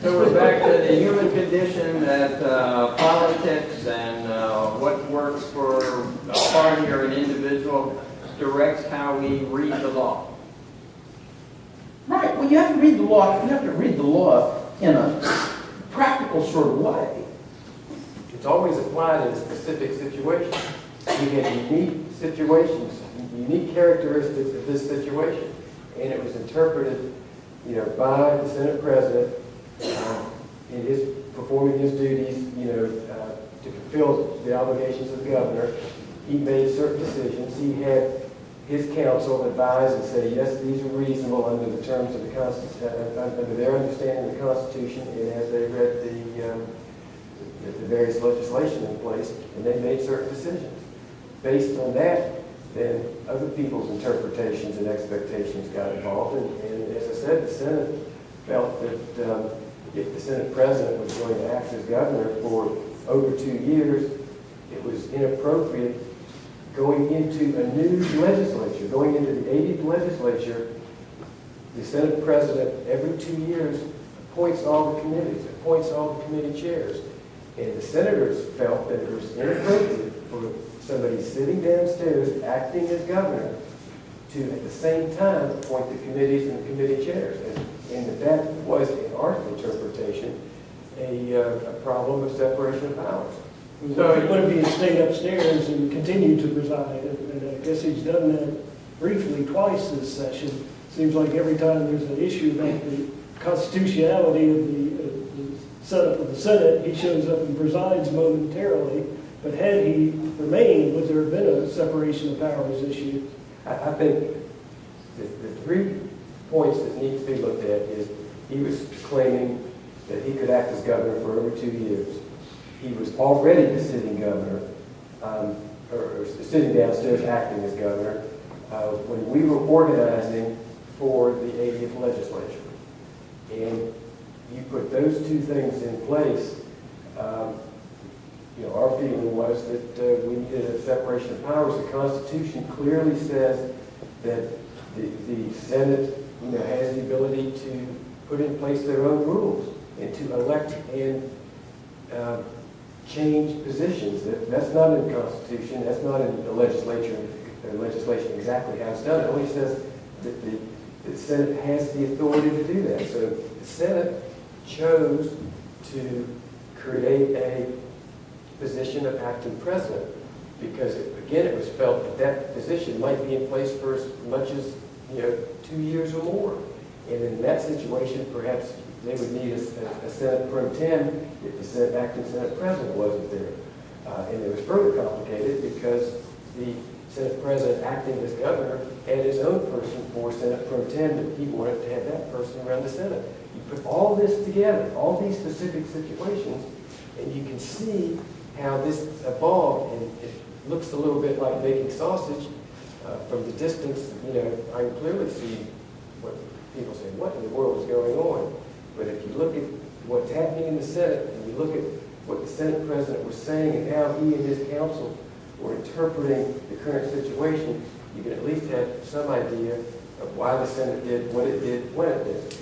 So we're back to the human condition, that politics and what works for a party or an individual directs how we read the law. Right. Well, you have to read the law. You have to read the law in a practical sort of way. It's always applied in a specific situation. You have unique situations, unique characteristics of this situation, and it was interpreted, by the Senate President in his performing his duties, to fulfill the obligations of the governor. He made certain decisions. He had his counsel advise and say, yes, these are reasonable under the terms of the Constitution, under their understanding of the Constitution, and as they read the various legislation in place, and they made certain decisions. Based on that, then other people's interpretations and expectations got involved, and as I said, the Senate felt that if the Senate President was going to act as governor for over 2 years, it was inappropriate going into a new legislature, going into the 80th legislature. The Senate President every 2 years appoints all the committees, appoints all the committee chairs, and the senators felt that it was inappropriate for somebody sitting downstairs acting as governor to at the same time appoint the committees and the committee chairs. And that was, in our interpretation, a problem of separation of powers. So it would be to stay upstairs and continue to preside, and I guess he's done that briefly twice this session. Seems like every time there's an issue about the constitutionality of the setup of the Senate, he shows up and presides momentarily. But had he remained, would there have been a separation of powers issue? I think the 3 points that need to be looked at is he was claiming that he could act as governor for over 2 years. He was already the sitting governor, or sitting downstairs acting as governor, when we were organizing for the 80th legislature. And you put those 2 things in place, our feeling was that we needed a separation of powers. The Constitution clearly says that the Senate, has the ability to put in place their own rules and to elect and change positions. That's not in the Constitution. That's not in the legislation exactly how it's done. It only says that the Senate has the authority to do that. So the Senate chose to create a position of acting president because, again, it was felt that that position might be in place for as much as 2 years or more. And in that situation, perhaps they would need a Senate pro tem if the acting Senate president wasn't there. And it was further complicated because the Senate president acting as governor had his own person for Senate pro tem, that he wanted to have that person run the Senate. You put all this together, all these specific situations, and you can see how this evolved, and it looks a little bit like making sausage. From the distance, I can clearly see what people say, what in the world is going on? But if you look at what's happening in the Senate, and you look at what the Senate President was saying and how he and his counsel were interpreting the current situation, you can at least have some idea of why the Senate did what it did when it did.